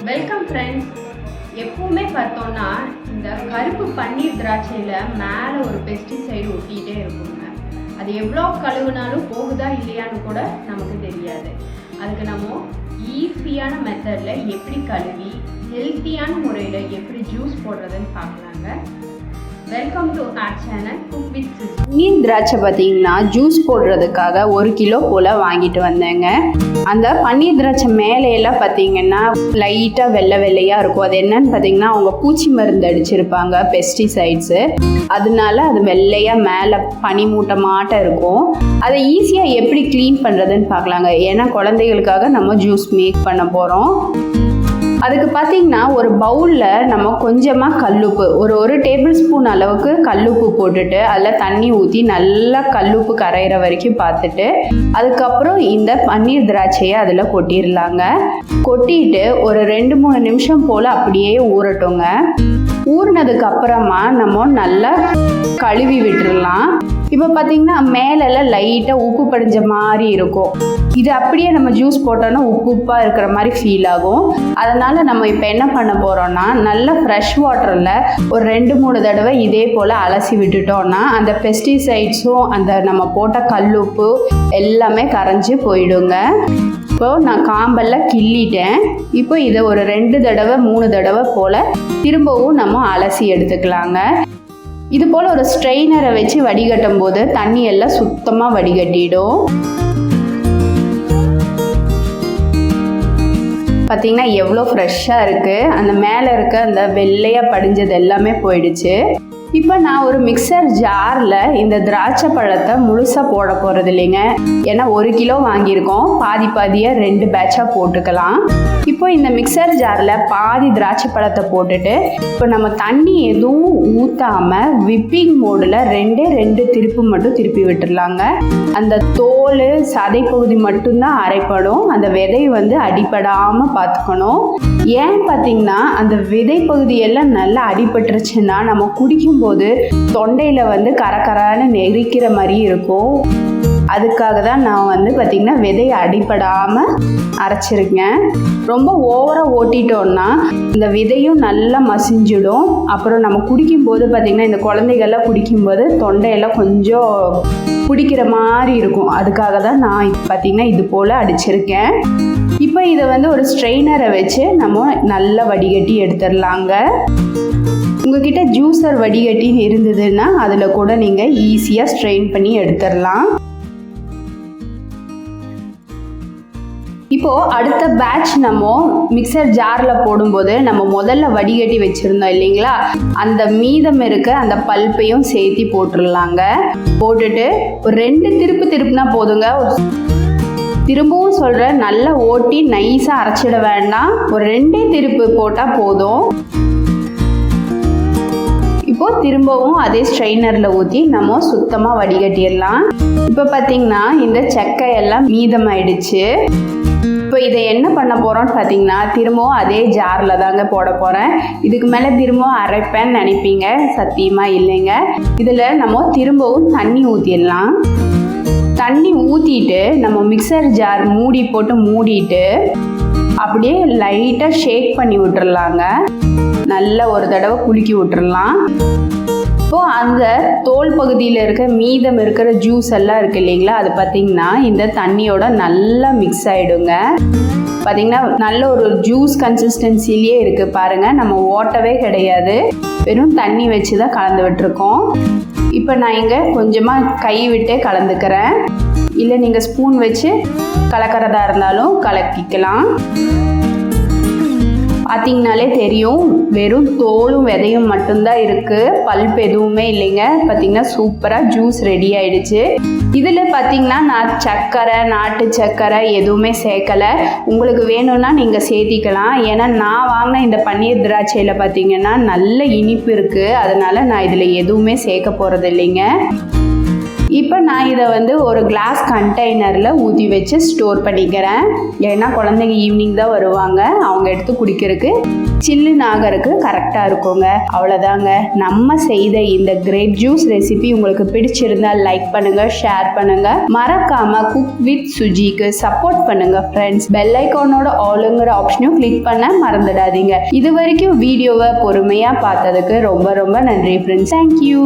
Welcome friends. எப்பவுமே பார்த்தோம்னா இந்த கருப்பு பன்னீர் திராட்சையில் மேலே ஒரு பெஸ்டிசைடு ஒட்டிகிட்டே இருக்குங்க. அது எவ்வளோ கழுவுனாலும் போகுதா இல்லையான்னு கூட நமக்கு தெரியாது. அதுக்கு நம்ம ஈஸியான மெத்தடில் எப்படி கழுவி ஹெல்த்தியான முறையில் எப்படி ஜூஸ் போடுறதுன்னு பார்க்கலாங்க. Welcome to our channel cook with Suji. பன்னீர் திராட்சை பார்த்தீங்கன்னா ஜூஸ் போடுறதுக்காக 1 கிலோ போல் வாங்கிட்டு வந்தேங்க. அந்த பன்னீர் திராட்சை மேலையெல்லாம் பார்த்தீங்கன்னா லைட்டாக வெள்ளையாக இருக்கும். அது என்னன்னு பார்த்தீங்கன்னா அவங்க பூச்சி மருந்து அடிச்சிருப்பாங்க, பெஸ்டிசைட்ஸு. அதனால அது வெள்ளையாக மேலே பனி மூட்டமாட்டம் இருக்கும். அதை ஈஸியாக எப்படி க்ளீன் பண்ணுறதுன்னு பார்க்கலாங்க. ஏன்னா குழந்தைகளுக்காக நம்ம ஜூஸ் மேக் பண்ண போகிறோம். அதுக்கு பார்த்திங்கன்னா ஒரு பவுலில் நம்ம கொஞ்சமாக கல்லுப்பு, ஒரு டேபிள் ஸ்பூன் அளவுக்கு கல்லுப்பு போட்டுட்டு அதில் தண்ணி ஊற்றி நல்லா கல்லுப்பு கரையிற வரைக்கும் பார்த்துட்டு அதுக்கப்புறம் இந்த பன்னீர் திராட்சையை அதில் கொட்டிடலாங்க. கொட்டிட்டு ஒரு 2-3 நிமிஷம் போல் அப்படியே ஊறட்டுங்க. ஊறினதுக்கு அப்புறமா நம்ம நல்லா கழுவி விட்டுடலாம். இப்போ பார்த்தீங்கன்னா மேலெல்லாம் லைட்டாக உப்பு படிஞ்ச மாதிரி இருக்கும். இது அப்படியே நம்ம ஜூஸ் போட்டோன்னா உப்பாக இருக்கிற மாதிரி ஃபீல் ஆகும். அதனால் நம்ம இப்போ என்ன பண்ண போகிறோன்னா நல்ல ஃப்ரெஷ் வாட்டரில் ஒரு 2-3 தடவை இதே போல் அலசி விட்டுட்டோன்னா அந்த பெஸ்டிசைட்ஸும் அந்த நம்ம போட்ட கல்லுப்பு எல்லாமே கரைஞ்சி போயிடுங்க. இப்போது நான் காம்பெல்லாம் கிள்ளிட்டேன். இப்போ இதை ஒரு 2 தடவை 3 தடவை போல் திரும்பவும் நம்ம அலசி எடுத்துக்கலாங்க. இது போல் ஒரு ஸ்ட்ரெயினரை வச்சு வடிகட்டும் போது தண்ணி எல்லாம் சுத்தமாக வடிகட்டிடும். பார்த்தீங்கன்னா எவ்வளோ ஃப்ரெஷ்ஷாக இருக்குது. அந்த மேலே இருக்க அந்த வெள்ளையாக படிஞ்சது எல்லாமே போயிடுச்சு. இப்போ நான் ஒரு மிக்சர் ஜாரில் இந்த திராட்சை பழத்தை முழுசாக போட போகிறது இல்லைங்க. ஏன்னா 1 கிலோ வாங்கியிருக்கோம், பாதியாக 2 பேட்சாக போட்டுக்கலாம். இப்போ இந்த மிக்சர் ஜாரில் பாதி திராட்சை பழத்தை போட்டுட்டு இப்போ நம்ம தண்ணி எதுவும் ஊற்றாமல் விப்பிங் மோடில் 2 திருப்பு மட்டும் திருப்பி விட்டுடலாங்க. அந்த தோல் சதை பகுதி மட்டும்தான் அரைப்படும். அந்த விதை அடிபடாமல் பார்த்துக்கணும். ஏன் பார்த்தீங்கன்னா அந்த விதை பகுதியெல்லாம் நல்லா அடிபட்டுருச்சுன்னா நம்ம குடிக்கும்போது தொண்டையில் கரகரான்னு நெரிக்கிற மாதிரி இருக்கும். அதுக்காக தான் நான் பார்த்திங்கன்னா விதையை அடிபடாமல் அரைச்சிருக்கேன். ரொம்ப ஓவராக ஓட்டிட்டோன்னா இந்த விதையும் நல்லா மசிஞ்சிடும். அப்புறம் நம்ம குடிக்கும்போது பார்த்திங்கன்னா இந்த குழந்தைகள்லாம் குடிக்கும்போது தொண்டையெல்லாம் கொஞ்சம் பிடிக்கிற மாதிரி இருக்கும். அதுக்காக தான் நான் பார்த்திங்கன்னா இது போல் அடிச்சிருக்கேன். இப்போ இதை ஒரு ஸ்ட்ரெயினரை வச்சு நம்ம நல்லா வடிகட்டி எடுத்துடலாங்க. உங்ககிட்ட ஜூஸர் வடிகட்டி இருந்ததுன்னா அதில் கூட நீங்கள் ஈஸியாக ஸ்ட்ரெயின் பண்ணி எடுத்துடலாம். இப்போது அடுத்த பேட்ச் நம்ம மிக்சர் ஜாரில் போடும்போது நம்ம முதல்ல வடிகட்டி வச்சுருந்தோம் இல்லைங்களா, அந்த மீதம் இருக்க அந்த பல்ப்பையும் சேர்த்து போட்டுடலாங்க. போட்டுட்டு ஒரு 2 திருப்புனா போதுங்க. திரும்பவும் சொல்கிறேன், நல்லா ஓட்டி நைஸாக அரைச்சிட வேண்டாம். ஒரு 2 திருப்பு போட்டால் போதும். இப்போது திரும்பவும் அதே ஸ்ட்ரெயினரில் ஊற்றி நம்ம சுத்தமாக வடிகட்டிடலாம். இப்போ பார்த்திங்கன்னா இந்த சக்கையெல்லாம் மீதமாயிடுச்சு. இப்போ இதை என்ன பண்ண போகிறோன்னு பார்த்தீங்கன்னா திரும்பவும் அதே ஜாரில் தாங்க போட போகிறேன். இதுக்கு மேலே திரும்பவும் அரைப்பேன்னு நினைப்பீங்க, சத்தியமாக இல்லைங்க. இதில் நம்ம திரும்பவும் தண்ணி ஊற்றிடலாம். தண்ணி ஊற்றிட்டு நம்ம மிக்சர் ஜார் மூடி போட்டு மூடிட்டு அப்படியே லைட்டாக ஷேக் பண்ணி விட்டுறலாங்க. நல்லா ஒரு தடவை குலுக்கி விட்டுறலாம். இப்போது அந்த தோல் பகுதியில் இருக்க மீதம் இருக்கிற ஜூஸ் எல்லாம் இருக்குது இல்லைங்களா, அது பார்த்திங்கன்னா இந்த தண்ணியோட நல்லா மிக்ஸ் ஆகிடுங்க. பார்த்திங்கன்னா நல்ல ஒரு ஜூஸ் கன்சிஸ்டன்சிலேயே இருக்குது பாருங்கள். நம்ம ஓட்டவே கிடையாது, வெறும் தண்ணி வச்சு தான் கலந்து விட்டுருக்கோம். இப்போ நான் இங்கே கொஞ்சமாக கை விட்டே கலந்துக்கிறேன். இல்லை நீங்கள் ஸ்பூன் வச்சு கலக்கிறதா இருந்தாலும் கலக்கிக்கலாம். பார்த்திங்கனாலே தெரியும், வெறும் தோலும் விதையும் மட்டும்தான் இருக்குது, பல்ப் எதுவுமே இல்லைங்க. பார்த்திங்கன்னா சூப்பராக ஜூஸ் ரெடி ஆகிடுச்சு. இதில் பார்த்திங்கன்னா நான் சர்க்கரை, நாட்டு சர்க்கரை எதுவுமே சேர்க்கலை. உங்களுக்கு வேணும்னா நீங்கள் சேர்த்திக்கலாம். ஏன்னா நான் வாங்கின இந்த பன்னீர் திராட்சையில் பார்த்திங்கன்னா நல்ல இனிப்பு இருக்குது. அதனால் நான் இதில் எதுவுமே சேர்க்க போகிறது இல்லைங்க. இப்போ நான் இதை வந்து ஒரு கிளாஸ் கண்டெய்னரில் ஊற்றி வச்சு ஸ்டோர் பண்ணிக்கிறேன். ஏன்னா குழந்தைங்க ஈவினிங் தான் வருவாங்க, அவங்க எடுத்து குடிக்கிறதுக்கு சில்லுன்னு ஆகிறதுக்கு கரெக்டாக இருக்குங்க. அவ்வளோதாங்க, நம்ம செய்த இந்த கிரேப் ஜூஸ் ரெசிபி உங்களுக்கு பிடிச்சிருந்தா லைக் பண்ணுங்கள், ஷேர் பண்ணுங்கள். மறக்காமல் குக் வித் சுஜிக்கு சப்போர்ட் பண்ணுங்கள் ஃப்ரெண்ட்ஸ். பெல் ஐக்கானோட ஆளுங்கிற ஆப்ஷனையும் கிளிக் பண்ண மறந்துடாதீங்க. இது வரைக்கும் வீடியோவை பொறுமையாக பார்த்ததுக்கு ரொம்ப ரொம்ப நன்றி ஃப்ரெண்ட்ஸ். தேங்க்யூ.